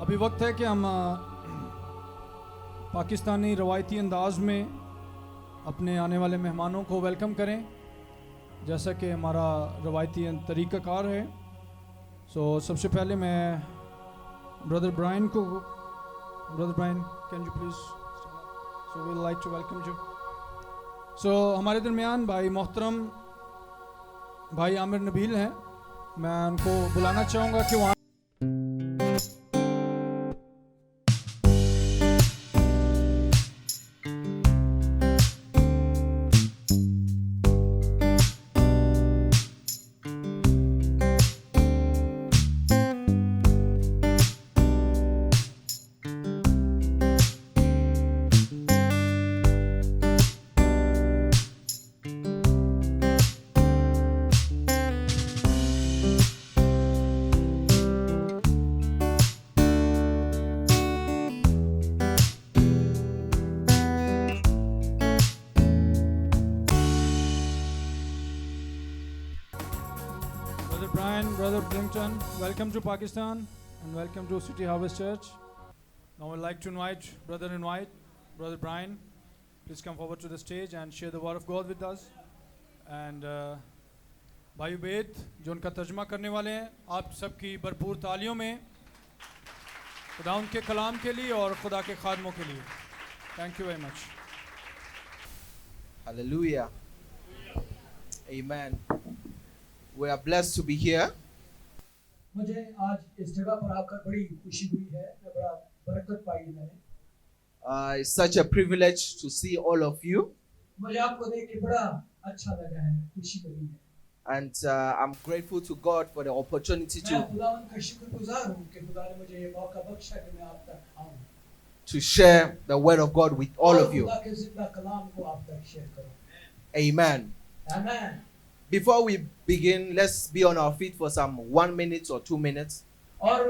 अभी वक्त है कि हम पाकिस्तानी रवायती अंदाज में अपने आने वाले मेहमानों को वेलकम करें, जैसा कि हमारा रवायती तरीक़ाकार है। सबसे पहले मैं brother Brian, can you please, so we like to welcome you. हमारे दरमियान भाई मोहतरम भाई आमिर नबील हैं, मैं उनको बुलाना चाहूँगा कि वहाँ Brother Blinton, welcome to Pakistan and welcome to City Harvest Church. Now I'd like to invite Brother Brian, please come forward to the stage and share the word of God with us. And भाई उबैद जो उनका तर्जुमा करने वाले हैं, आप सबकी भरपूर तालियों में खुदा उनके कलाम के लिए और खुदा के खादमों के लिए। Thank you very much. Hallelujah. Amen. We are blessed to be here. मुझे आज इस जगह पर आकर बड़ी खुशी हुई है, बड़ा बरकत पाई मैंने। It's such a privilege to see all of you. मुझे आपको देख के बड़ा अच्छा लगा है, खुशी मिली है। And I'm grateful to God for the opportunity मैं खुदावंद का शुक्रगुजार हूँ कि खुदा ने मुझे ये मौका बख्शा कि मैं आप तक आऊँ। to share the word of God with all of you. खुदा के जिंदा कलाम को आप तक शेयर करूँ। Amen. Amen. Before we begin, let's be on our feet for some 1 minute or 2 minutes. और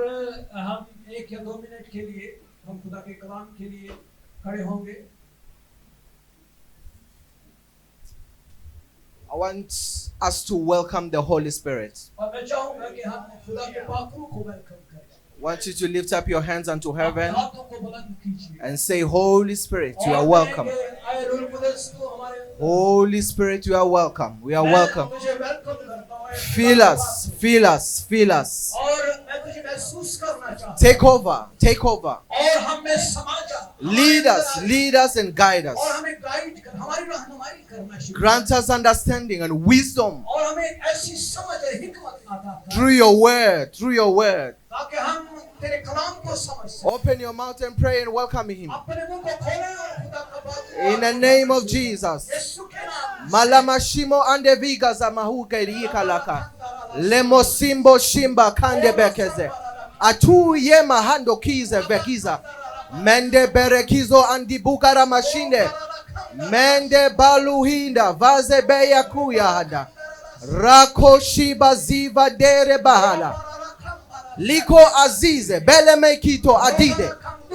हम 1 या 2 मिनट के लिए हम खुदा के कलाम के लिए खड़े होंगे। I want us to welcome the Holy Spirit. और मैं चाहूँगा कि हम खुदा के पाक रूह को वेलकम करें। I want you to lift up your hands unto heaven हाथों को बुलंद कीजिए। and say, Holy Spirit, you are welcome. आए रूह कुदस को हमारे Holy Spirit, you are welcome. We are welcome. मुझे वेलकम करता हूँ। Fill us, fill us, fill us. और मैं तुझे महसूस करना चाहता हूँ। Take over, take over. और हम में समा जा। Lead us and guide us. और हमें गाइड कर, हमारी रहनुमाई करना शुरू कर। Grant us understanding and wisdom और हमें ऐसी समझ और हिकमत अता कर। through your word. ताकि हम तेरे कलाम को समझ सकें। Open your mouth and pray and welcome Him. अपने मुंह को खोलें और खुदा का बात In the name of Jesus. यीशु के नाम। Malamashimo ande viga za mahuka irika laka. Lemosimbo shimba kande bekeze. Atu ye mahando kize vekiza. Mende berekizo andi bukara mashinde. Mende baluhinda vaze beya kuyahada. Rako shiba ziva dere bahala. Liko azize bele mekito adide.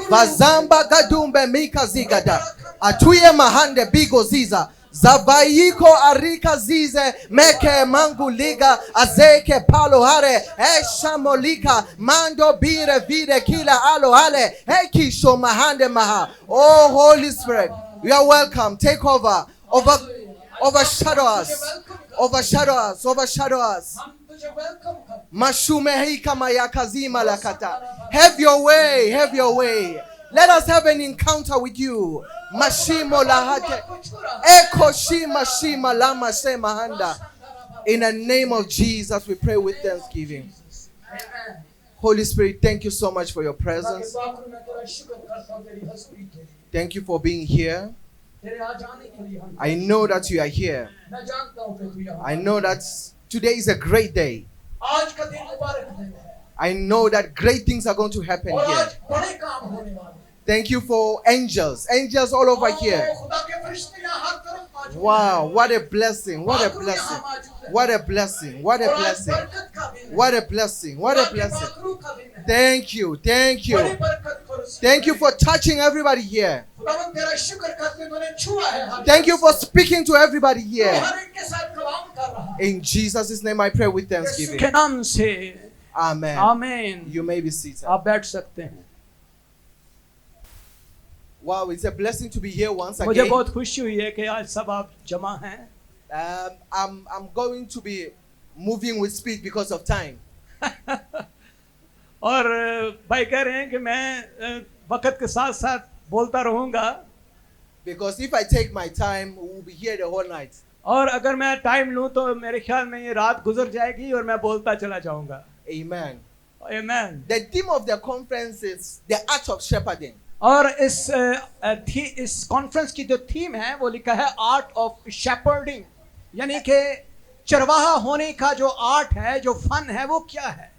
Vazamba gadumbe mika zigada. Atuye mahande bigo ziza. Zabayiko arika zize meke mangu liga azeke palo hare eshamolika mando bire vide kila alo hale ekisho mahande maha. Oh Holy Spirit, you are welcome. Take over, overshadow us, overshadow us. हम तुझे welcome कर। Mashumehi kama yakazima lakata. Have your way. Let us have an encounter with you. Mashimo lahate. Eko shima shima lama sema handa. In the name of Jesus, we pray with thanksgiving. Amen। Holy Spirit, thank you so much for your presence. खुदा के पाक रूह में तेरा शुक्र करता हूँ तेरी हज़ूरी के लिए। Thank you for being here. तेरे आ जाने के लिए हम। I know that you are here. मैं जानता हूँ कि तू यहाँ। I know that today is a great day. आज का दिन मुबारक दिन है। I know that great things are going to happen और here. आज बड़े काम होने वाले हैं। Thank you for angels all over here. खुदा के फरिश्ते यहाँ हर तरफ मौजूद हैं। Wow, what a blessing. पाक रूह यहाँ मौजूद है। What a blessing. What a और आज blessing. बरकत का दिन है। What a blessing. What a खुदा के blessing. पाक रूह का दिन है। Thank you. बड़ी बरकत करो उसकी। Thank you for touching everybody here. खुदावंद तेरा शुक्र करते हैं, तूने छुआ है हर Thank you एक for speaking to everybody को। here. हर एक के साथ कलाम कर रहा है। In Jesus' name I pray with Yeshu thanksgiving. के नाम से Amen. आमीन। You may be seated. आप बैठ सकते हैं। Wow, it's a blessing to be here once मुझे again. बहुत खुशी हुई है कि आज सब आप जमा हैं। I'm going to be moving with speed because of time. और भाई कह रहे हैं कि मैं वक्त के साथ साथ बोलता रहूंगा, Because if I take my time, we will be here the whole night. और अगर मैं टाइम लूं तो मेरे ख्याल में ये रात गुजर जाएगी और मैं बोलता चला जाऊंगा। Amen. आमीन। The theme of the conference is the art of shepherding. और इस कॉन्फ्रेंस की जो थीम है वो लिखा है आर्ट ऑफ शेपर्डिंग, यानी कि चरवाहा होने का जो आर्ट है, जो फन है, वो क्या है।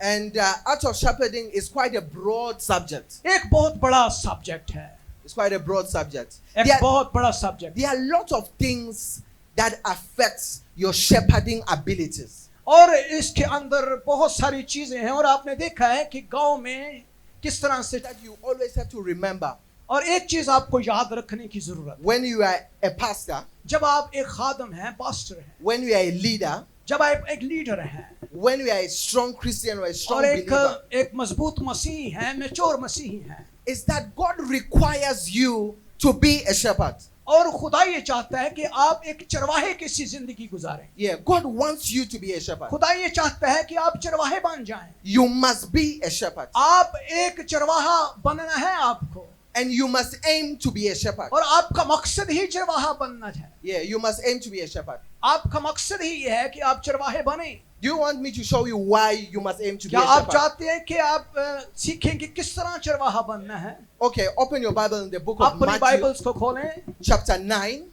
And art of shepherding is quite a broad subject. एक बहुत बड़ा सब्जेक्ट है, It's quite a broad subject. एक बहुत बड़ा subject. There are a lot of things that affects your shepherding abilities. और इसके अंदर बहुत सारी चीजें हैं, और आपने देखा है कि गांव में किस तरह से That you always have to remember. और एक चीज आपको याद रखने की जरूरत है। When you are a pastor, जब आप एक खादम हैं, पास्टर हैं, when you are a leader, जब आप एक लीडर हैं, when you are a strong Christian or a strong और believer, एक मजबूत मसीही हैं, मैच्योर मसीही हैं, is that God requires you to be a shepherd. और खुदा ये चाहता है कि आप एक चरवाहे की सी जिंदगी गुजारें। Yeah, God wants you to be a shepherd. खुदा ये चाहता है कि आप चरवाहे बन जाएं। You must be a shepherd. आप एक चरवाहा बनना है आपको, And you must aim to be a shepherd. और आपका मकसद ही चरवाहा बनना है। Yeah, you must aim to be a shepherd. आपका मकसद ही ये है कि आप चरवाहे बने। Do you want me to show you why you must aim to be क्या a आप shepherd? चाहते हैं कि आप सीखें कि किस तरह चरवाहा बनना है? Okay, open your Bible in the book of अपनी Matthew, बाइबल्स को खोलें। chapter 9.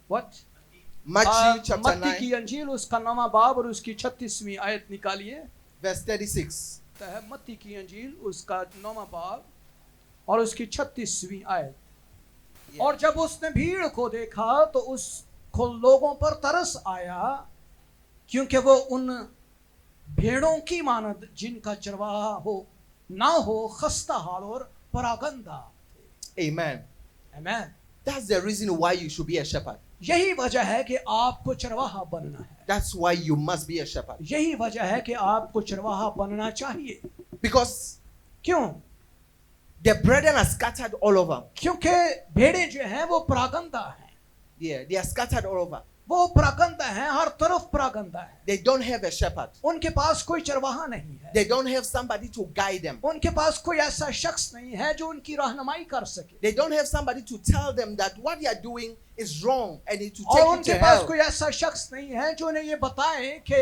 What? Matthew, chapter मत्ती 9, की अंजील उसका 9वां बाब और उसकी 36वीं आयत निकालिए। verse 36. है मत्ती की अंजील उसका 9वां बाब और उसकी 36वीं आयत। Yeah. और जब उसने भीड़ को देखा तो उसको लोगों पर तरस आया, क्योंकि वो उन भेड़ों की मानद जिनका चरवाहा हो ना हो, खस्ता हाल और परागंदा। Amen. आमीन। That's the reason why you should be a shepherd. यही वजह है कि आपको चरवाहा बनना है। That's why you must be a shepherd. यही वजह है कि आपको चरवाहा बनना चाहिए। Because क्यों? the brethren are scattered all over. क्योंकि भेड़ें जो हैं वो परागंदा हैं। Yeah, they are scattered all over. वो परागंदा हैं, हर तरफ परागंदा है। They don't have a shepherd. उनके पास कोई चरवाहा नहीं है। They don't have somebody to guide them. उनके पास कोई ऐसा शख्स नहीं है जो उनकी रहनुमाई कर सके। They don't have somebody to tell them that what they are doing is wrong and need to और take it उनके to पास hell. कोई ऐसा शख्स नहीं है जो उन्हें ये बताए कि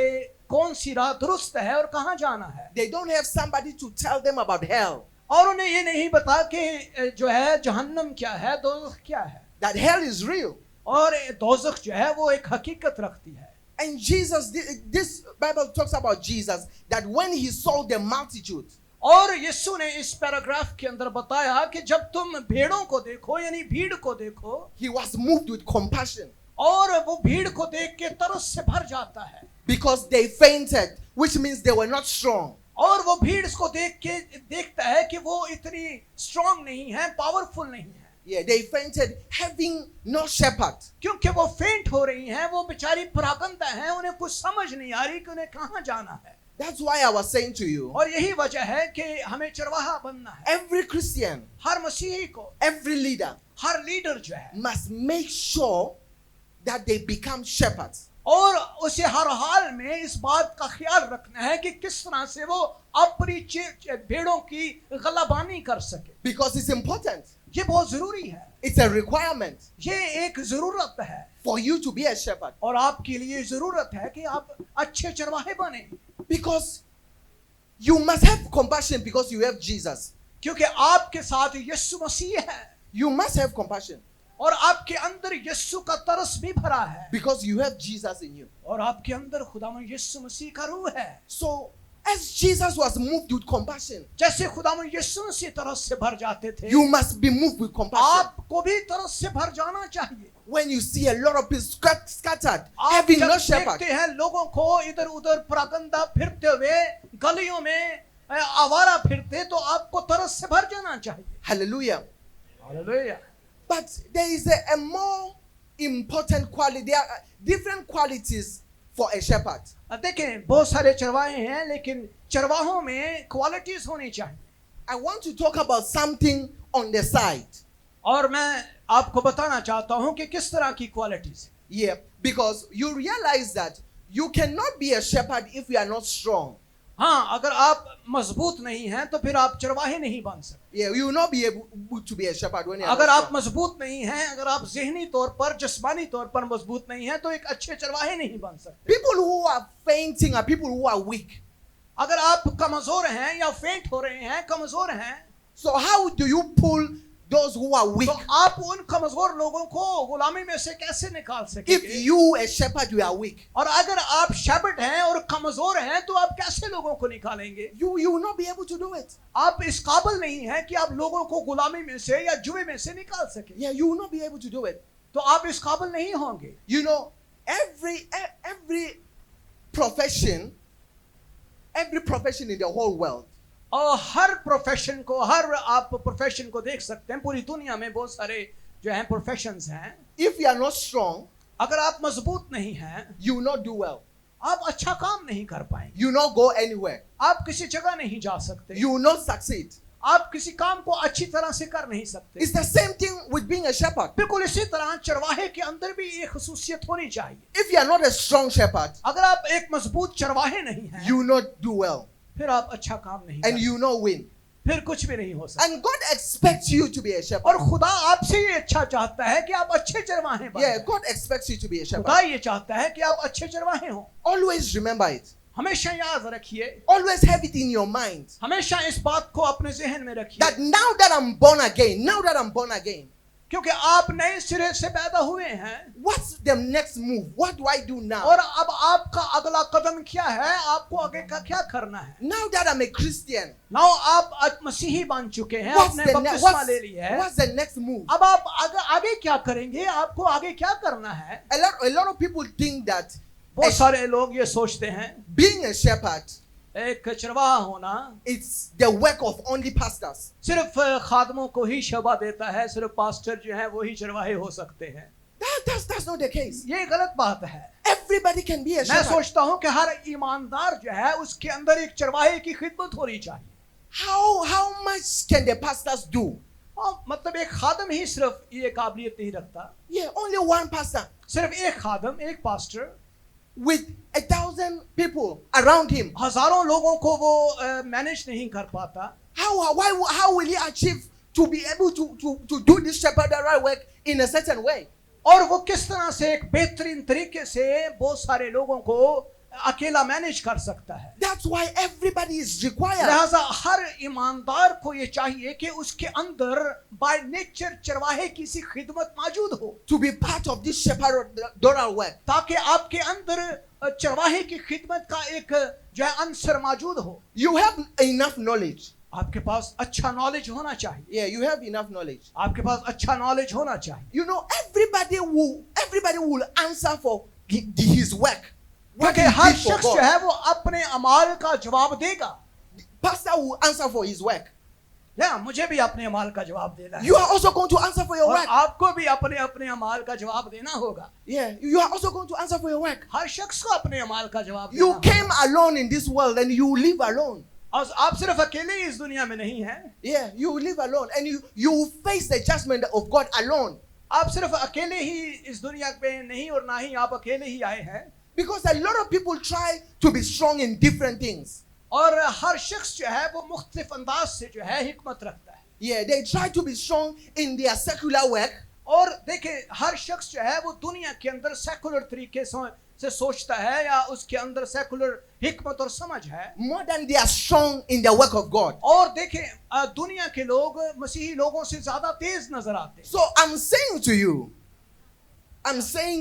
कौन सी राह दुरुस्त है और कहाँ जाना है। They don't have somebody to tell them about hell. और उन्हें ये नहीं बता कि जो है जहन्नम क्या है, दोज़ख क्या है। That hell is real. और दोज़ख जो है वो एक हकीकत रखती है। And Jesus, this Bible talks about Jesus, that when he saw the multitude, और यीशु ने इस पैराग्राफ के अंदर बताया कि जब तुम भेड़ों को देखो, यानी भीड़ को देखो, he was moved with compassion और वो भीड़ को देख के तरस से भर जाता है, because they fainted, which means they were not strong. और वो भीड़ इसको देख के देखता है कि वो इतनी स्ट्रांग नहीं है, पावरफुल नहीं है। Yeah, they fainted having no shepherd. क्योंकि वो फेंट हो रही हैं, वो बेचारी परागंदा हैं, उन्हें कुछ समझ नहीं आ रही कि उन्हें कहाँ जाना है। That's why I was saying to you, और यही वजह है कि हमें चरवाहा बनना है। every Christian, हर मसीही को, every leader हर लीडर जो है, must make sure that they become shepherds. और उसे हर हाल में इस बात का ख्याल रखना है कि किस तरह से वो अपनी भेड़ों की गलाबानी कर सके। Because it's important. ये बहुत जरूरी है। It's a requirement ये एक जरूरत है for you to be a shepherd. और आपके लिए जरूरत है कि आप अच्छे चरवाहे बने। Because you must have compassion because you have Jesus. क्योंकि आपके साथ यीशु मसीह है, You must have compassion और आपके अंदर यीशु का तरस भी भरा है, because you have Jesus in you. और आपके अंदर खुदावंद यीशु मसीह का रूह है। So, as Jesus was moved with compassion, जैसे खुदावंद यीशु मसीह तरस से भर जाते थे, you must be moved with compassion. आपको भी तरस से भर जाना चाहिए। When you see a lot of people scattered, आप having जब no shepherd, देखते हैं लोगों को इधर उधर परागंदा फिरते हुए गलियों में आवारा फिरते, तो आपको तरस से भर जाना चाहिए। hallelujah. Hallelujah. But there is a more important quality. There are different qualities for a shepherd. देखें, बहुत सारे चरवाहे हैं, लेकिन चरवाहों में क्वालिटीज होनी चाहिए. I want to talk about something on the side. और मैं आपको बताना चाहता हूं कि किस तरह की qualities. Yeah, because you realize that you cannot be a shepherd if you are not strong. हाँ, अगर आप मजबूत नहीं हैं तो फिर आप चरवाहे नहीं बन सकते. Yeah, you will not be able to be a shepherd when you are अगर not आप strong. मजबूत नहीं हैं, अगर आप ज़हनी तौर पर, जिस्मानी तौर पर मजबूत नहीं हैं, तो एक अच्छे चरवाहे नहीं बन सकते. People who are fainting are people who are weak. अगर आप कमजोर हैं या फेंट हो रहे हैं, कमजोर हैं, So how do you pull those who are weak? तो आप उन कमजोर लोगों को गुलामी में से कैसे निकाल If सकेंगे? you, a shepherd, you are weak, और अगर आप शेपर्ड हैं और कमजोर हैं, तो आप कैसे लोगों को निकालेंगे? you will not be able to do it. आप इस काबिल नहीं हैं कि आप लोगों को गुलामी में से या जुए में से निकाल सकें. Yeah, you will not be able to do it. तो आप इस काबिल नहीं होंगे. You know, every profession in the whole world, और हर प्रोफेशन को, हर आप प्रोफेशन को देख सकते हैं. पूरी दुनिया में बहुत सारे जो हैं प्रोफेशंस हैं. if you are not strong, अगर आप मजबूत नहीं हैं, you will not do well. आप अच्छा काम नहीं कर पाएंगे. You will not go anywhere. आप किसी जगह नहीं जा सकते. You will not succeed. आप किसी काम को अच्छी तरह से कर नहीं सकते. It's the same thing with being a shepherd. बिल्कुल इसी तरह चरवाहे के अंदर भी एक खसूसियत होनी चाहिए. If you are not a strong shepherd, अगर आप एक मजबूत चरवाहे नहीं हैं, you will not do well फिर आप अच्छा काम नहीं and कर, you will not win. फिर कुछ भी नहीं हो सकता. And God expects you to be a shepherd. और खुदा आपसे ये अच्छा चाहता है कि आप अच्छे चरवाहे बनें. Yeah, God expects you to be a shepherd. खुदा ये चाहता है कि आप अच्छे चरवाहे हों. Always remember it. हमेशा याद रखिए, Always have it in your mind हमेशा इस बात को अपने जहन में रखिए, that now that I'm born again, क्योंकि आप नए सिरे से पैदा हुए हैं. what's the next move? What do I do now? और अब आपका अगला कदम क्या है? आपको आगे का क्या करना है? Now that I'm a Christian, now आप मसीही बन चुके हैं, what's आपने the, बपतिस्मा ले लिया है. what's the next move? अब आप आगे क्या करेंगे? आपको आगे क्या करना है? A lot of people think that बहुत सारे लोग ये सोचते हैं being a shepherd, एक चरवाहा होना it's the work of only pastors. सिर्फ खादमों को ही शोभा देता है, सिर्फ पास्टर जो है वो ही चरवाहे हो सकते हैं. That's not the case. ये गलत बात है. Everybody can be a मैं shepherd. सोचता हूँ कि हर ईमानदार जो है उसके अंदर एक चरवाहे की खिदमत होनी चाहिए. How much can the pastors do? मतलब एक खादम ही सिर्फ ये काबिलियत नहीं रखता. Yeah, only one pastor सिर्फ एक खादम, एक pastor with 1,000 people around him. हजारों लोगों को वो मैनेज नहीं कर पाता. How will he achieve to be able to do this shepherding work in a certain way? और वो किस तरह से एक बेहतरीन तरीके से बहुत सारे लोगों को अकेला मैनेज कर सकता है. That's why everybody is required. लिहाजा हर ईमानदार को ये चाहिए कि उसके अंदर बाय नेचर चरवाहे की सी खिदमत मौजूद हो, To be part of this shepherding work. ताकि आपके अंदर चरवाहे की खिदमत का एक जो है अंसर मौजूद हो. You have enough knowledge. आपके पास अच्छा नॉलेज होना चाहिए. Yeah, you have enough knowledge. आपके पास अच्छा नॉलेज होना चाहिए. You know, everybody will answer for his work. What क्योंकि he हर did for शख्स जो God. है वो अपने अमाल का जवाब देगा. Pastor will answer for his work. या मुझे भी अपने अमाल का जवाब देना है. You are also going to answer for your और work. आपको भी अपने अपने अमाल का जवाब देना होगा. Yeah, you are also going to answer for your work. हर शख्स को अपने अमाल का जवाब देना You होगा. came alone in this world and you live alone. और आप सिर्फ अकेले ही इस दुनिया में नहीं हैं. Yeah, you live alone and you will face the judgment of God alone. आप सिर्फ अकेले ही इस दुनिया में नहीं और ना ही आप अकेले ही आए हैं. Because a lot of people try to be strong in different things. और हर शख्स जो है वो मुख्तलिफ अंदाज से जो है हिकमत रखता है. Yeah, they try to be strong in their secular work. और देखिए हर शख्स जो है वो दुनिया के अंदर सेकुलर तरीके से सोचता है या उसके अंदर सेकुलर हिकमत और समझ है, More than they are strong in the work of God. और देखें दुनिया के लोग मसीही लोगों से ज्यादा तेज नजर आते हैं. So I'm saying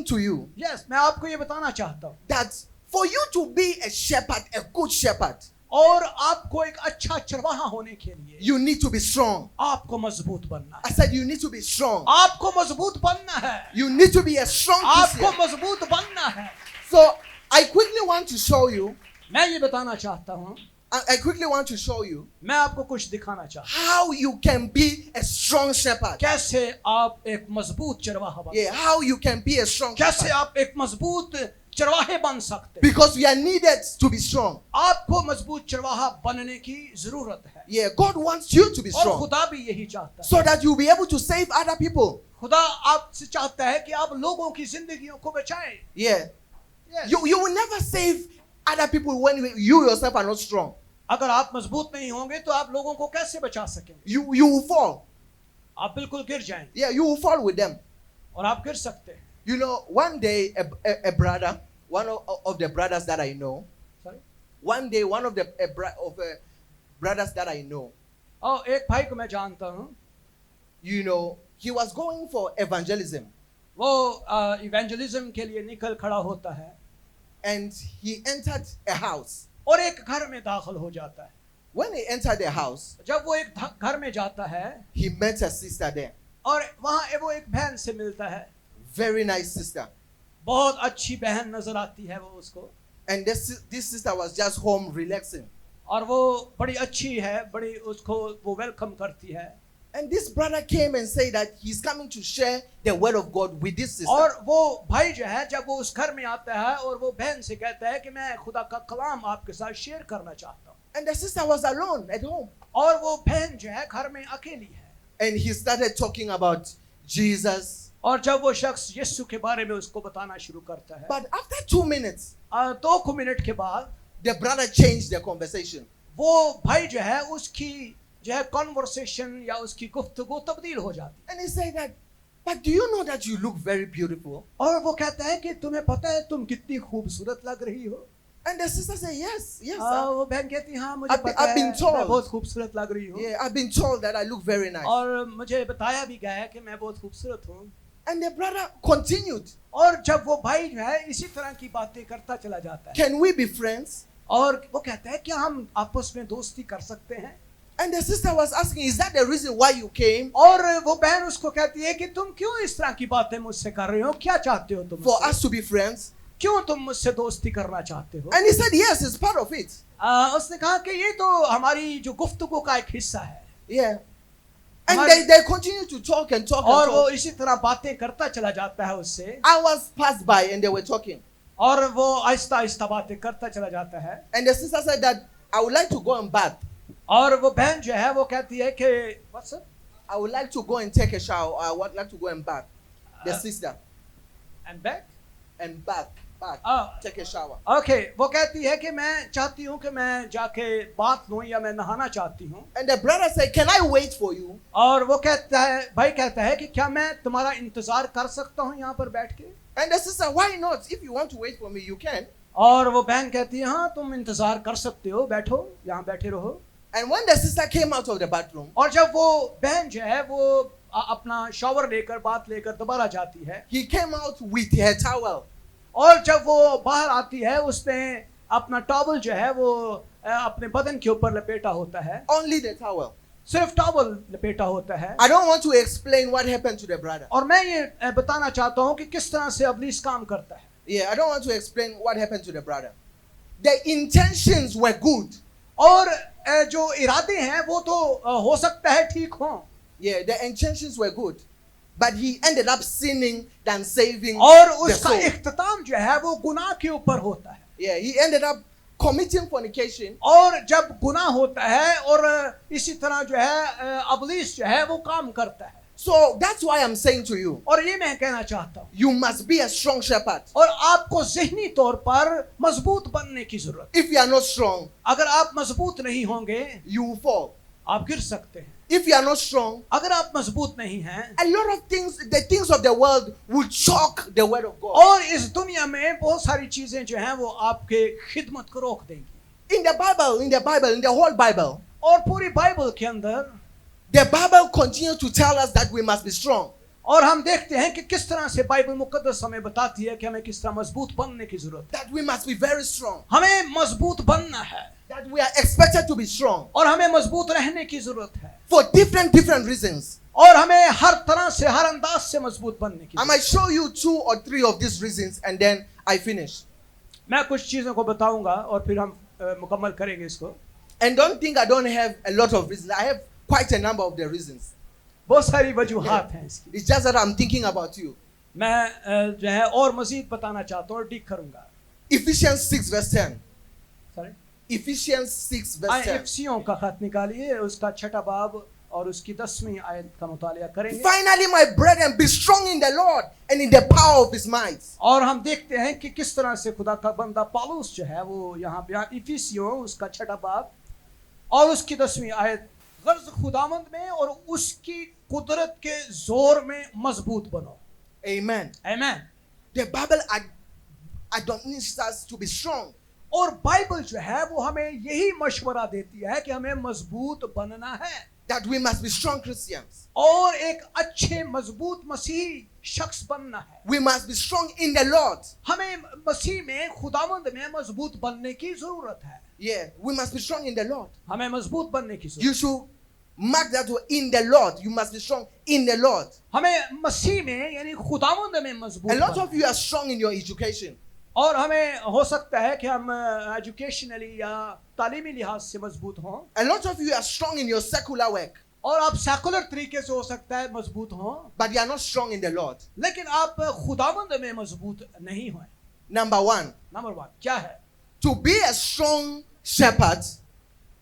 to you yes, मैं आपको ये बताना चाहता हूँ that for you to be a shepherd, a good shepherd, और आपको एक अच्छा चरवाहा होने के लिए you need to be strong. आपको मजबूत बनना I है. said you need to be strong. आपको मजबूत बनना है. You need to be a strong आपको Christian. मजबूत बनना है. So I quickly want to show you. मैं ये बताना चाहता हूँ, I quickly want to show you मैं आपको कुछ दिखाना चाहता हूँ how you can be a strong shepherd. कैसे आप एक मजबूत चरवाहा बन, Yeah, how you can be a strong कैसे shepherd. आप एक मजबूत चरवाहे बन सकते हैं। because we are needed to be strong. आपको मजबूत चरवाहा बनने की जरूरत है। Yeah, God wants you to be और strong खुदा भी यही चाहता है। so that you'll be able to save other people. खुदा आपसे चाहता है कि आप लोगों की जिंदगियों को बचाएं। Yeah, Yes. you will never save other people when you yourself are not strong. अगर आप मजबूत नहीं होंगे तो आप लोगों को कैसे बचा सकेंगे? You will fall. आप बिल्कुल गिर जाएंगे Yeah, you will fall with them. और आप गिर सकते हैं। You know, one day a brother, one of the brothers that I know, Sorry? one day one of the brothers that I know, और एक भाई को मैं जानता हूँ, you know, he was going for evangelism वो इवेंजलिज्म के लिए निकल खड़ा होता है and he entered a house. और एक घर में दाखिल हो जाता है। When he entered the house, जब वो एक घर में जाता है he met a sister there. और वहाँ वो एक बहन से मिलता है। Very nice sister. बहुत अच्छी बहन नजर आती है वो उसको। And this sister was just home relaxing. और वो बड़ी अच्छी है, बड़ी उसको वो वेलकम करती है। And this brother came and said that he's coming to share the word of God with this sister. और वो भाई जो है जब वो उस घर में आता है और वो बहन से कहता है कि मैं खुदा का कलाम आपके साथ शेयर करना चाहता हूँ। And the sister was alone at home. और वो बहन जो है घर में अकेली है। And he started talking about Jesus. और जब वो शख्स यीशु के बारे में उसको बताना शुरू करता है, But after 2 minutes, 2 मिनट के बाद the brother changed the conversation. वो भाई जो है उसकी जो है कॉन्वर्सेशन या उसकी गुफ्तगू तब्दील हो जाती है। And he said that, but do you know that you look very beautiful? और वो कहता है कि तुम्हें पता है तुम कितनी खूबसूरत लग रही हो। And the sister said, yes, yes. वो बहन कहती है हाँ मुझे I've पता है been told. मैं बहुत खूबसूरत लग रही हूँ। Yeah, I've been told that I look very nice. और मुझे बताया भी गया है कि मैं बहुत खूबसूरत हूँ। And the brother continued. और जब वो भाई जो है इसी तरह की बातें करता चला जाता है Can we be friends? और वो कहता है क्या हम आपस में दोस्ती कर सकते हैं? And the sister was asking, is that the reason why you came? और वो बहन उसको कहती है कि तुम क्यों इस तरह की बातें मुझसे कर रहे हो? क्या चाहते हो तुम For मुझसे? us to be friends? क्यों तुम मुझसे दोस्ती करना चाहते हो? And he said, yes, it's part of it. उसने कहा कि ये तो हमारी जो गुफ्तगू का एक हिस्सा है। Yeah. And हमारी- they continue to talk and talk और and वो talk. इसी तरह बातें करता चला जाता है उससे Hours passed by and they were talking. और वो आहिस्ता आहिस्ता बातें करता चला जाता है। And the sister said that, I would like to go and bath. और वो बहन जो है वो कहती है कि What's up? I would like to go and take a shower. I would like to go and bath. The sister. And back? And bath. Take a shower. Okay, वो कहती है कि मैं चाहती हूँ कि मैं जाके बात लूँ या मैं नहाना चाहती हूँ। And the brother said, can I wait for you? और वो कहता है भाई कहता है कि क्या मैं तुम्हारा इंतजार कर सकता हूँ यहाँ पर बैठ के? And the sister, why not? If you want to wait for me, you can. और वो बहन कहती है हाँ तुम इंतजार कर सकते हो, बैठो यहाँ बैठे रहो। And when the sister came out of the bathroom, और जब वो बहन जो है वो अपना शावर लेकर बात लेकर दोबारा जाती है he came out with her towel. और जब वो बाहर आती है उसने अपना टॉवल जो है वो अपने बदन के ऊपर लपेटा होता है। Only the towel. सिर्फ टॉवल लपेटा होता है। I don't want to explain what happened to the brother. और मैं ये बताना चाहता हूँ कि किस तरह से अब्लीस काम करता है। Yeah, I don't want to explain what happened to the brother. The intentions were good. और जो इरादे हैं वो तो हो सकता है ठीक हो। Yeah, the intentions were good. But he ended up sinning than saving और the उसका soul. इख्तिताम जो है वो गुनाह के ऊपर होता है। Yeah, he ended up committing fornication. और जब गुनाह होता है और इसी तरह जो है अब्लीस जो है वो काम करता है। So that's why I'm saying to you, और ये मैं कहना चाहता हूँ you must be a strong shepherd. और आपको ज़हनी तौर पर मजबूत बनने की जरूरत। If you are not strong, अगर आप मजबूत नहीं होंगे you will fall. आप गिर सकते हैं। If you are not strong, अगर आप मजबूत नहीं हैं a lot of things, the things of the world will choke the word of God. और इस दुनिया में बहुत सारी चीजें जो हैं वो आपके खिदमत को रोक देंगी। In the Bible, in the whole Bible, और पूरी बाइबल के अंदर the Bible continues to tell us that we must be strong. और हम देखते हैं कि किस तरह से बाइबल मुकद्दस हमें बताती है कि हमें किस तरह मजबूत बनने की जरूरत है। That we must be very strong. हमें मजबूत बनना है That we are expected to be strong. और हमें मजबूत रहने की जरूरत है For different reasons. और हमें हर तरह से हर अंदाज से मजबूत बनने की I might show you 2 or 3 of these reasons and then I finish. मैं कुछ चीजों को बताऊंगा और फिर हम मुकम्मल करेंगे इसको। And don't think I don't have a lot of reasons. I have quite a number of the reasons. बहुत सारी वजूहात हैं इसकी। It's just that I'm thinking about you. मैं जो है और मजीद बताना चाहता हूँ और ठीक करूंगा। Ephesians 6 verse 10. Sorry? Ephesians 6 verse 10. इफिसियों का खत निकालिए, उसका 6 बाब और उसकी 10वीं आयत का मुतालिया करेंगे। Finally, my brethren, be strong in the Lord and in the power of his might. और हम देखते हैं कि किस तरह से खुदा का बंदा पौलुस जो है वो यहाँ पे इफिसियों उसका 6 बाब और उसकी 10वीं आयत, गर्ज खुदावंद में और उसकी कुदरत के जोर में मजबूत बनो। Amen. आमीन। The Bible admonishes us to be strong. और बाइबल जो है वो हमें यही मशवरा देती है कि हमें मजबूत बनना है, That we must be strong Christians. और एक अच्छे मजबूत मसीही शख्स बनना है। We must be strong in the Lord. हमें मसीह में खुदावंद में मजबूत बनने की जरूरत है। Yeah, we must be strong in the Lord. हमें मजबूत बनने की You जरूरत should mark that word, in the Lord. You must be strong in the Lord. हमें मसीह में यानी खुदावंद में मजबूत A lot बनना of you are strong in your education. और हमें हो सकता है कि हम एजुकेशनली या तालीमी लिहाज से मजबूत हों, A lot of you are strong in your secular work, और आप सेकुलर तरीके से हो सकता है मजबूत हों, but you are not strong in the Lord. लेकिन आप खुदावंद में मजबूत नहीं हुए। Number one, नंबर 1 क्या है? to be a strong shepherd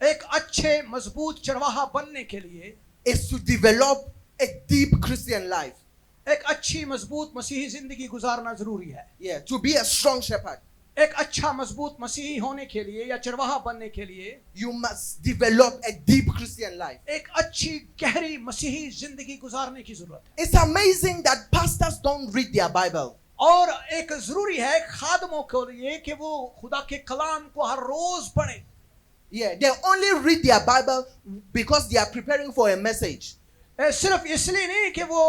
एक अच्छे मजबूत चरवाहा बनने के लिए is to develop a deep Christian life. एक अच्छी मजबूत मसीही जिंदगी गुजारना जरूरी है। Yeah, to be a strong shepherd, एक अच्छा मजबूत मसीही होने के लिए या चरवाहा बनने के लिए you must develop a deep Christian life. एक अच्छी गहरी मसीही जिंदगी गुजारने की जरूरत है। It's amazing that pastors don't read their Bible. और एक जरूरी है खादमों के लिए कि वो खुदा के कलाम को हर रोज पढ़ें। Yeah, they only read their Bible because they are preparing for a message. सिर्फ इसलिए नहीं कि वो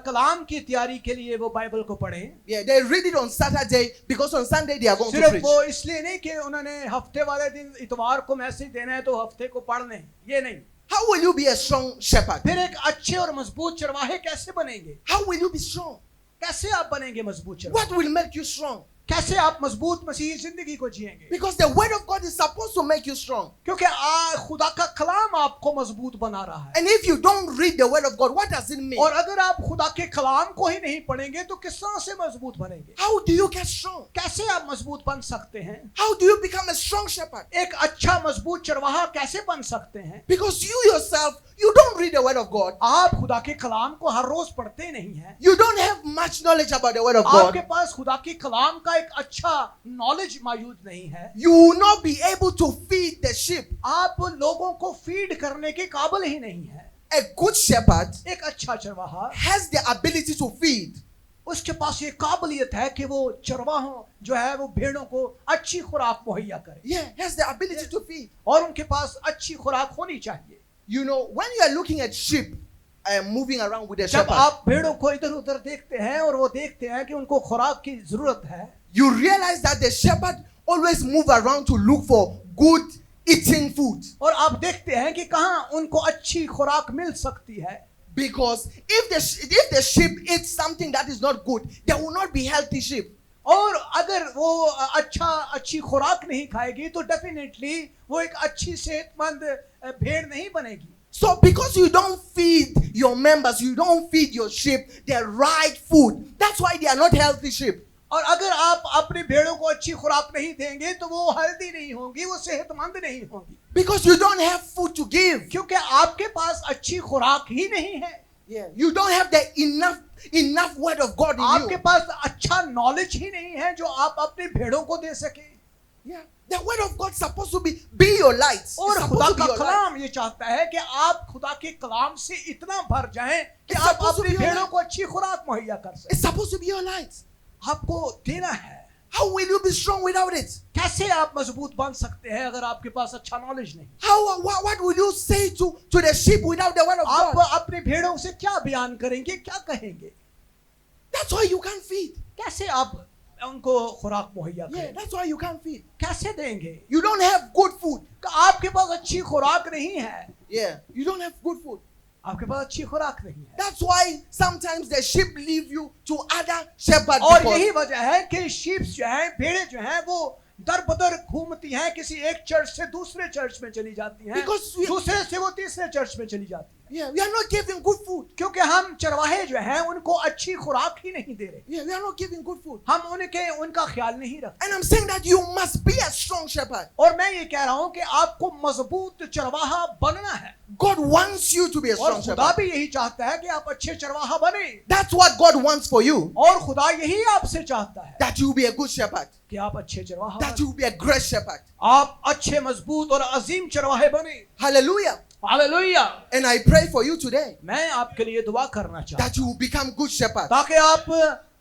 कलाम की तैयारी के लिए वो बाइबल को पढ़ें। Yeah, they read it on Saturday because on Sunday they are going to सिर्फ preach. वो इसलिए नहीं कि उन्होंने हफ्ते वाले दिन इतवार को मैसेज देना है तो हफ्ते को पढ़ लें, ये नहीं। How will you be a strong shepherd? फिर एक अच्छे और मजबूत चरवाहे कैसे बनेंगे? How will you be strong? कैसे आप बनेंगे मजबूत चरवाहे? What will make you strong? कैसे आप मजबूत मसीही जिंदगी को जिएंगे? Because the word of God is supposed to make you strong. क्योंकि खुदा का कलाम आपको मजबूत बना रहा है। And if you don't read the word of God, what does it mean? और अगर आप खुदा के कलाम को ही नहीं पढ़ेंगे तो किस तरह से मजबूत बनेंगे? How do you get strong? कैसे आप मजबूत बन सकते हैं? How do you become a strong shepherd? एक अच्छा मजबूत चरवाहा कैसे बन सकते हैं? Because you yourself, you don't read the word of God. आप खुदा के कलाम को हर रोज पढ़ते नहीं हैं। You don't have much knowledge about the word of आपके God. पास खुदा के कलाम का एक अच्छा नॉलेज मौजूद नहीं है। You will not be able to feed the sheep. आप लोगों को फीड करने के काबिल ही नहीं है। A good shepherd एक अच्छा चरवाहा has the ability to feed. उसके पास ये काबिलियत है कि वो चरवाहों जो है वो भेड़ों को अच्छी खुराक मुहैया करे। Yeah, has the ability to feed. और उनके पास अच्छी खुराक होनी चाहिए। You know, when you are looking at sheep moving around with a जब shepherd, आप भेड़ों को इधर उधर देखते हैं और वो देखते हैं कि उनको खुराक की जरूरत है, you realize that the shepherd always move around to look for good eating food. और आप देखते हैं कि कहाँ उनको अच्छी खुराक मिल सकती है। Because if the sheep eats something that is not good, there will not be healthy sheep. और अगर वो अच्छी खुराक नहीं खाएगी तो डेफिनेटली वो एक अच्छी सेहतमंद भेड़ नहीं बनेगी। So because you don't feed your members, you don't feed your sheep the right food, that's why they are not healthy sheep. और अगर आप अपनी भेड़ों को अच्छी खुराक नहीं देंगे तो वो हेल्दी नहीं होंगी, वो सेहतमंद नहीं होंगी। Because you don't have food to give. क्योंकि आपके पास अच्छी खुराक ही नहीं है। Yeah, you don't have the enough word of God in आपके you. पास अच्छा नॉलेज ही नहीं है जो आप अपनी भेड़ों को दे सके। Yeah, the word of God is supposed to be your light. It's और supposed खुदा to be का your light. कलाम ये चाहता है कि आप खुदा के कलाम से इतना भर जाएं कि It's आप supposed to अपनी be your भेड़ों light. को अच्छी खुराक मुहैया कर सकें। It's supposed to be your light. आपको देना है। How will you be strong without it? कैसे आप मजबूत बन सकते हैं अगर आपके पास अच्छा नॉलेज नहीं? What will you say to the sheep without the word of आप God? अपने भेड़ों से क्या बयान करेंगे, क्या कहेंगे? That's why you can't feed. कैसे आप उनको खुराक मुहैया Yeah, करेंगे? that's why you can't feed. कैसे देंगे? You don't have good food. आपके पास अच्छी खुराक नहीं है। Yeah, you don't have good food. आपके पास अच्छी खुराक नहीं है। That's why sometimes the sheep leave you to other shepherds. और because- यही वजह है कि शीप्स जो हैं, भेड़ें जो हैं वो दर बदर घूमती हैं, किसी एक चर्च से दूसरे चर्च में चली जाती हैं, Because we- दूसरे से वो तीसरे चर्च में चली जाती हैं। Yeah, we are not giving good food. क्योंकि हम चरवाहे जो हैं उनको अच्छी खुराक ही नहीं दे रहे। Yeah, we are not giving good food. हम उनका ख्याल नहीं रखते। And I'm saying that you must be a strong shepherd. और मैं ये कह रहा हूँ कि आपको मजबूत चरवाहा बनना है। God wants you to be a और strong खुदा shepherd. भी यही चाहता है कि आप अच्छे चरवाहा बने। That's what God wants for you. और खुदा यही आपसे चाहता है That you be a good shepherd. कि आप अच्छे चरवाहा That बने। you be a great shepherd. आप अच्छे मजबूत और अजीम चरवाहे बने। Hallelujah. Hallelujah. And I pray for you today मैं आपके लिए दुआ करना चाहता that you will become good shepherd. हूं ताकि आप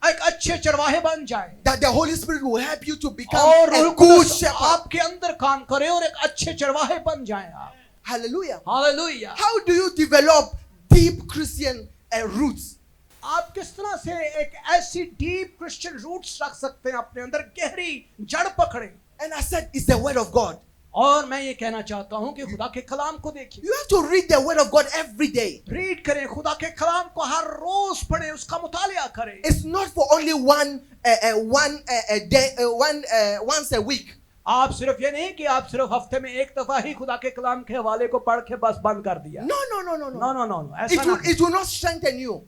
एक अच्छे चरवाहे बन जाएं That the Holy Spirit will help you to become और a रूह good कुदस shepherd. आपके अंदर काम करे और एक अच्छे चरवाहे बन जाएं आप। Hallelujah. Hallelujah. How do you develop deep Christian roots? आप किस तरह से एक ऐसी डीप क्रिश्चियन रूट्स रख सकते हैं अपने अंदर, गहरी जड़ पकड़े। And I said, it's the word of God. और मैं ये कहना चाहता हूं कि खुदा के कलाम को देखिए। You have to read the word of God every day. Read करें, खुदा के कलाम को हर रोज पढ़ें, उसका मुतालिया करें। It's not for only once a week. आप सिर्फ ये नहीं कि आप सिर्फ हफ्ते में एक दफा ही खुदा के कलाम के हवाले को पढ़ के बस बंद कर दिया। No, no, no, no, no no. No no no, It ऐसा will, ना। it will not strengthen you.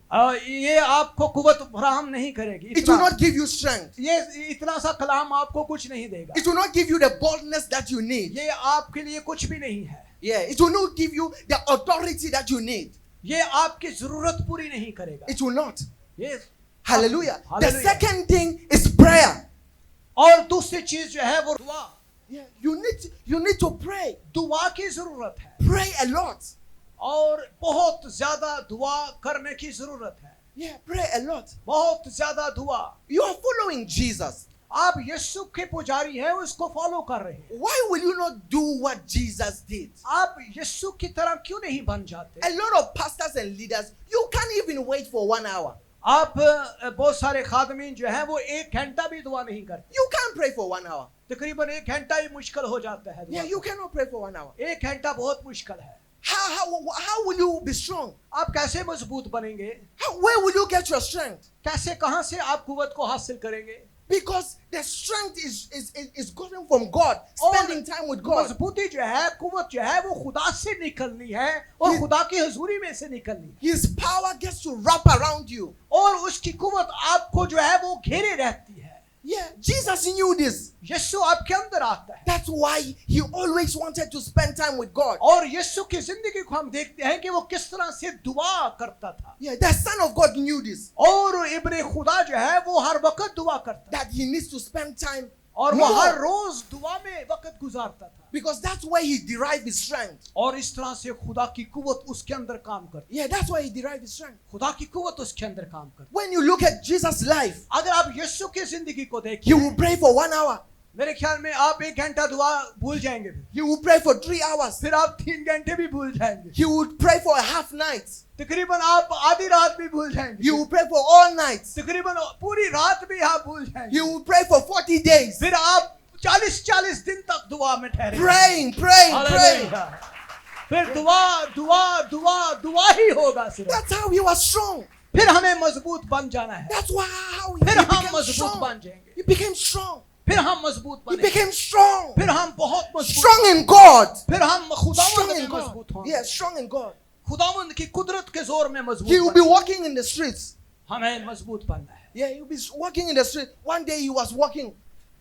ये आपको कुव्वत फराहम नहीं करेगी। It will not give you strength. ये इतना सा कलाम आपको कुछ नहीं देगा। It will not give you the boldness that you need. ये आपके लिए कुछ भी नहीं है। Yeah, it will not give you the authority that you need. ये आपकी जरूरत पूरी नहीं करेगा। It will not. ये Hallelujah. The Hallelujah. second thing is prayer. और दूसरी चीज जो है वो दुआ। Yeah, you need to pray. दुआ की जरूरत है Pray a lot. और बहुत ज्यादा दुआ करने की जरूरत है। Yeah, pray a lot. बहुत ज्यादा दुआ। You are following Jesus. आप यीशु के पुजारी हैं, उसको फॉलो कर रहे हैं। Why will you not do what Jesus did? आप यीशु की तरह क्यों नहीं बन जाते? A lot of pastors and leaders, you can't even wait for 1 hour. आप बहुत सारे खादमीन जो हैं वो 1 घंटा भी दुआ नहीं करते। You can't pray for 1 hour. तकरीबन 1 घंटा ही मुश्किल हो जाता है। Yeah, you cannot pray for 1 hour. 1 घंटा बहुत मुश्किल है। How will you be strong? आप कैसे मजबूत बनेंगे? Where will you get your strength? कैसे कहां से आप कुव्वत को हासिल करेंगे? Because the strength is coming from God, spending time with God. मजबूती जो है, कुव्वत जो है वो खुदा से निकलनी है और खुदा की हुजूरी में से निकलनी है। His power gets to wrap around you. और उसकी कुव्वत आपको जो है वो घेरे रहती है। Yeah, Jesus knew this. यीशु आपके अंदर आता है। That's why he always wanted to spend time with God. और यीशु की जिंदगी को हम देखते हैं कि वो किस तरह से दुआ करता था। Yeah, the Son of God knew this. और इब्ने खुदा जो है वो हर वक्त दुआ करता That he needs to spend time और वो more. हर रोज दुआ में वक्त गुजारता था। Because that's where he derived his strength. और इस तरह से खुदा की कुव्वत उसके अंदर काम करती। Yeah, that's why he derived his strength. खुदा की कुव्वत उसके अंदर काम करती। When you look at Jesus' life, अगर आप यीशु की जिंदगी को he देखिए, will pray for 1 hour. मेरे ख्याल में आप 1 घंटा दुआ भूल जाएंगे, He will pray for 3 hours. फिर आप 3 घंटे भी भूल जाएंगे, He would pray for a half night. तकरीबन आप आधी रात भी भूल जाएंगे, He will pray for all nights. तकरीबन पूरी रात भी आप भूल जाएंगे, He will pray for 40 days. फिर आप 40 दिन तक दुआ में ठहरे। Praying, praying, praying. हालेलुया। फिर दुआ ही होगा सिर्फ। That's how he was strong. फिर हमें मजबूत बन जाना है, That's how he फिर हम became मजबूत strong. बन जाएंगे, He became strong. फिर हम मजबूत He बनेंगे, became strong. फिर हम बहुत मजबूत, Strong in God. फिर हम खुदावंद Strong में in God. मजबूत होंगे, Yeah, strong in God. खुदावंद की कुदरत के जोर में मजबूत He will be बनेंगे। walking in the streets. हमें मजबूत बनना है। Yeah, he will be walking in the street. One day he was walking.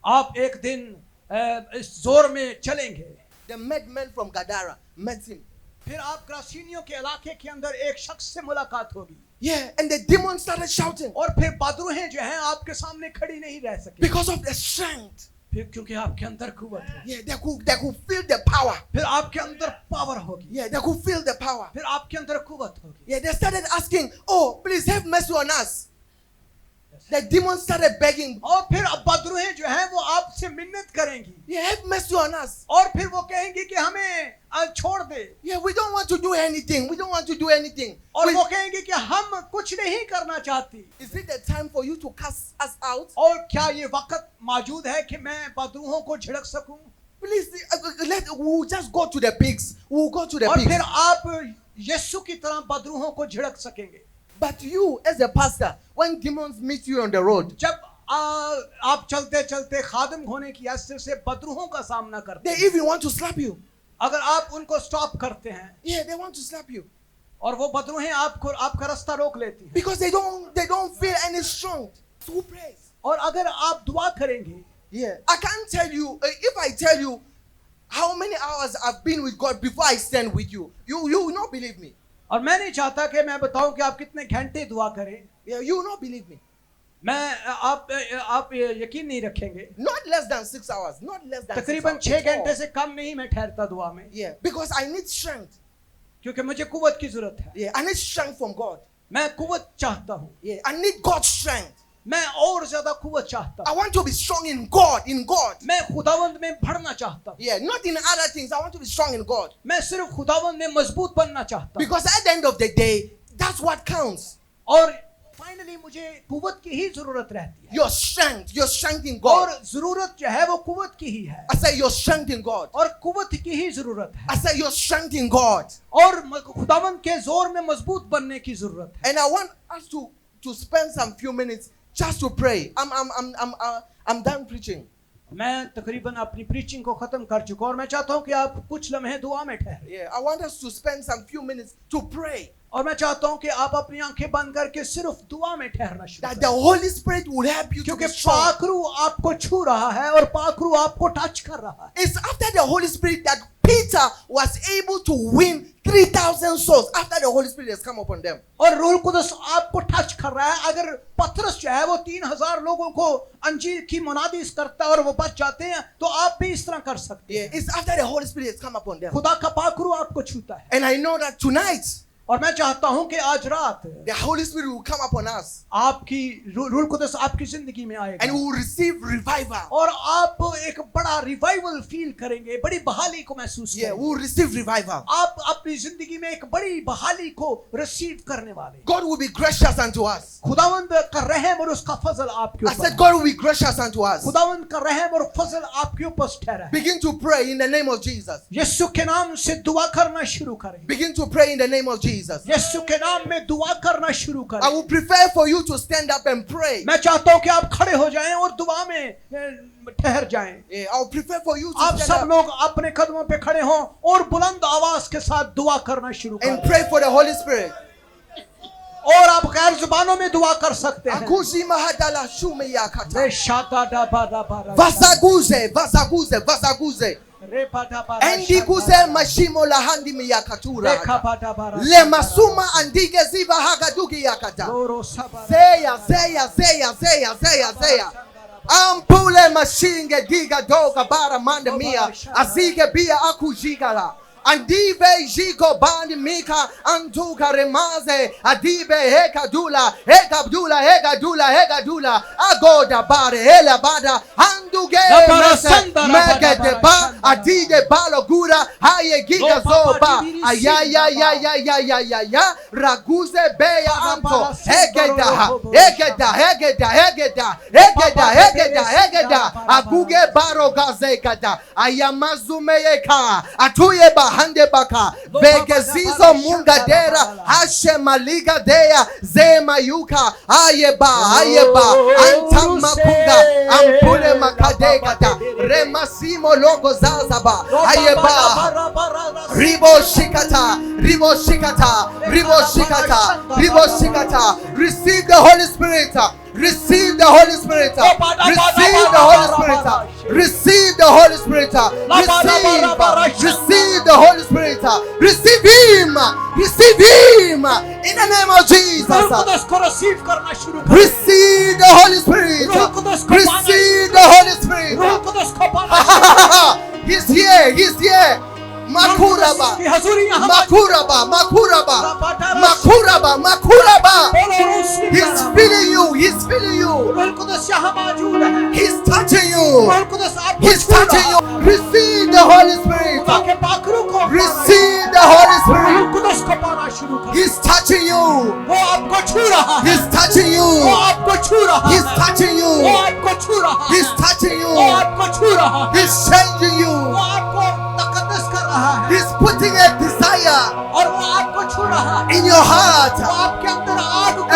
आप एक दिन इस जोर में चलेंगे, The madman from Gadara met him. फिर आप क्रासीनियों के इलाके के अंदर एक शख्स से मुलाकात होगी Yeah, and the demon started shouting और फिर बदरूहें जो हैं आपके सामने खड़ी नहीं रह सकी, because of the strength. फिर क्योंकि आपके अंदर कुव्वत है, Yeah, they could feel the power. फिर आपके अंदर पावर होगी, Yeah, they could feel the power. फिर आपके अंदर कुव्वत होगी। Yeah, they started asking, "Oh, please have mercy on us." The demon started begging, और फिर अब बदरूहें जो हैं वो आपसे मिन्नत करेंगी "Yeah, have mercy on us. और फिर वो कहेंगी कि हमें छोड़ दे, Yeah, we don't want to do anything. We don't want to do anything. और वो कहेंगे कि हम कुछ नहीं करना चाहती। Is it the time for you to cast us out? और क्या ये वक्त मौजूद है कि मैं बदरूहों को झिड़क सकूं? Please, we'll just go to the pigs. We'll go to the और pigs. फिर आप यीशु की तरह बदरूहों को झिड़क सकेंगे। But you, as a pastor, when demons meet you on the road, जब आप चलते चलते खादिम होने की हैसियत से बदरूहों का सामना करते they हैं, even want to slap you. अगर आप उनको स्टॉप करते हैं Yeah, they want to slap you. और वो बदरूहें आपका रास्ता रोक लेती हैं। because they don't feel any strength to pray. और अगर आप दुआ करेंगे, Yeah, I can't tell you if I tell you how many hours I've been with God before I stand with you. You will not believe me. और मैं नहीं चाहता कि मैं बताऊं कि आप कितने घंटे दुआ करें। Yeah, you will not believe me. आप यकीन नहीं रखेंगे। Not less than 6 hours. Not less than 6 तकरीबन hours. 6 घंटे से कम नहीं मैं ठहरता दुआ में। Yeah, because I need strength. क्योंकि मुझे कुव्वत की जरूरत है। Yeah, I need strength from God. मैं कुव्वत चाहता हूँ। Yeah, I need God's strength. मैं और ज्यादा कुव्वत चाहता I हूँ। want to be strong in God. In God. मैं खुदावंद में बढ़ना चाहता हूँ। Yeah, not in other things. I want to be strong in God. मैं सिर्फ खुदावंद में मजबूत बनना चाहता हूँ। Because at the end of the day, that's what counts. और फाइनली मुझे कुव्वत की ही जरूरत रहती है। Your strength in और God. जरूरत जो है वो कुव्वत की ही है। I say your strength in God. और कुव्वत की ही जरूरत है। I say your strength in God. और खुदावंद के जोर में मजबूत बनने की जरूरत है। And I want us to spend some few minutes just to pray. I'm done preaching. मैं तकरीबन अपनी प्रीचिंग को खत्म कर चुका और मैं चाहता हूँ कि आप कुछ लम्हे दुआ में ठहरें। Yeah, I want us to spend some few minutes to pray. और मैं चाहता हूँ कि आप अपनी आंखें बंद करके सिर्फ दुआ में ठहरना शुरू That the करें। Holy Spirit will help you to क्योंकि be strong. पाखरू आपको छू रहा है और पाखरू आपको टच कर रहा है। It's after the Holy Spirit that Peter was able to win 3,000 souls after the Holy Spirit has come upon them. और रूह कुदस आपको टच कर रहा है। अगर पतरस जो है वो 3,000 लोगों को अंजीर की मुनादी करता है और वो बच जाते हैं, तो आप भी इस तरह कर सकते Yeah, हैं। it's after the Holy Spirit has come upon them. खुदा का पाखरू आपको छूता है। And I know that tonight और मैं चाहता हूँ कि आज रात the Holy Spirit will come upon us आपकी रूह कुदस आपकी जिंदगी में आएगा and we will receive revival. और आप एक बड़ा रिवाइवल फील करेंगे, बड़ी बहाली को महसूस Yeah, we करेंगे। will receive revival. आप अपनी जिंदगी में एक बड़ी बहाली को रिसीव करने वाले। God will be gracious unto us. खुदावंद का रहम और उसका फजल आपके I said ऊपर। God will be gracious unto us. खुदावंद का रहम और फजल आपके ऊपर ठहरा है। Begin to pray in the name of Jesus. यीशु के नाम से दुआ करना शुरू करें। Begin to pray in the name of Jesus. यीशु के नाम में दुआ करना शुरू I करें। will prefer for you to stand up and pray. मैं चाहता हूँ कि आप खड़े हो जाएं और दुआ में ठहर जाएं। Yeah, I will prefer for you to आप stand सब up लोग अपने कदमों पे खड़े हों और बुलंद आवाज के साथ दुआ करना शुरू and करें। pray for the Holy Spirit. और आप गैर जुबानों में दुआ कर सकते हैं। Akushi mahadala shume yakata. रे शादा डा बारा बारा Vasaguze. रे पाटा बारा Endi kuze mashimo lahandi रे miyakatura. खापाटा बारा Le masuma andige ziva hagadugi yakata. Loro Saba Zeya. Ampule mashinge diga doga bara manda mia. Azige bia akujigara. Andive jigo bandi mika antuka remaze adibe heka dula agoda bare hela bada anduge mege deba adide balo gura haye giga zoba ayaya raguze beya anto hegeda aguge baro gazekada ayamazumeyeka atuye hande baka begezizo mungadera hashe maliga deya zema yuka ayeba antamakunga ampule makadegata remasimo logo zazaba ayeba ribo shikata receive the Holy Spirit. Receive the Holy Spirit. Receive the Holy Spirit. Receive the Holy Spirit. Receive the Holy Spirit. Receive Him. Receive Him. In the name of Jesus. Receive the Holy Spirit. Receive the Holy Spirit. He's here. He's here. Makuraba. He's feeling you. He's touching you. Receive the Holy Spirit. Receive the Holy Spirit. He's touching you. He's touching you. He's touching you. He's touching you. He's changing you. He's putting a desire in your heart. A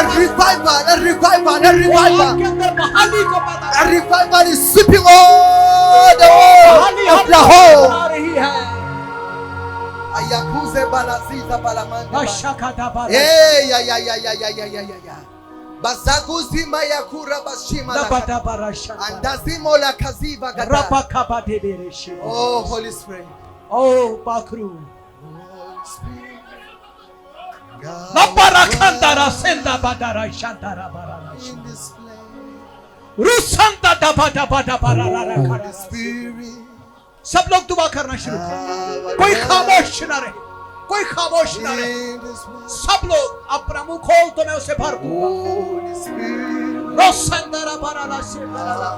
revival is sweeping all the whole of the whole. Ayakuze balaziza balamanda. Ashakada bara. Ya. Bazaguzi mayakura bashima Labada la. bara shanda. Andazimo la kaziva gada. Rapakaba debere shi. Oh, Holy Spirit. Oh, Bakru. Holy Spirit. Nabarakandara senda badara shandara barara. In this place. Rusanta dabada bada barara Holy kara. Spirit. सब लोग दुआ करना शुरू करें। कोई खामोश ना रहे, कोई खामोश ना रहे। In this place. सब लोग अपना मुंह खोल तो मैं उसे भर दूंगा। Holy Spirit. रोसंदरा barara shendara.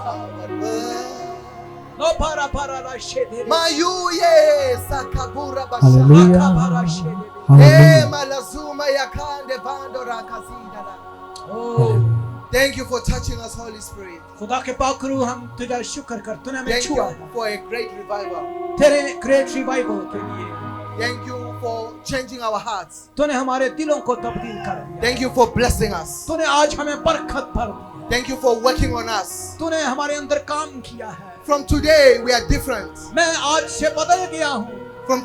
No para barara shendere. Mayuye sakabura Hallelujah. Makabara shendere. Hallelujah. malazuma yakande vando rakazinda. Oh, Thank you for touching us, Holy Spirit. खुदा के पाकरू हम तुझा शुक्र कर तूने हमें Thank छुआ you for a great revival. तेरे ग्रेट रिवाइवल के लिए Thank you for changing our hearts. तूने हमारे दिलों को तब्दील कर दिया Thank you for blessing us. तूने आज हमें बरकत भर दी Thank you for working on us. तूने हमारे अंदर काम किया है From today we are different. मैं आज से बदल गया हूँ From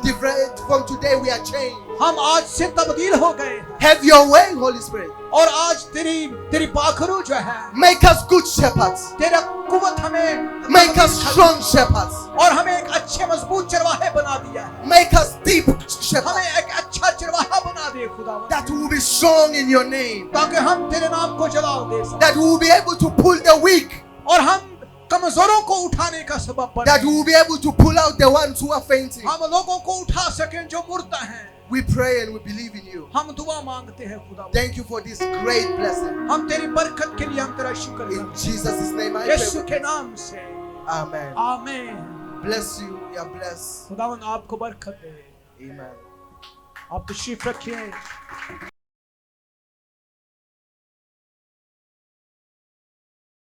today we are changed. हम आज से तब्दील हो गए Have your way, Holy Spirit. और आज तेरी पाखरू जो है Make us good shepherds. तेरा कुवत हमें Make us strong shepherds. और हमें एक अच्छे मजबूत चरवाहे बना दिया है Make us deep shepherds. हमें एक अच्छा चरवाहा बना दे खुदा That will be strong in your name. ताकि हम तेरे नाम को जलाल दे सकें That will be able to pull the weak. और हम कमजोरों को उठाने का सबब बने That will be able to pull out the ones who are fainting. हम लोगों को उठा सकें जो मुर्दा हैं We pray and we believe in you. हम दुआ मांगते हैं खुदा Thank you for this great blessing. हम तेरी बरकत के लिए हम तेरा शुक्र In करते Jesus' name I हैं यीशु pray. के नाम से Amen. आमीन Bless you. You are blessed. खुदावंद आपको बरकत दे Amen. आप तशरीफ रखिए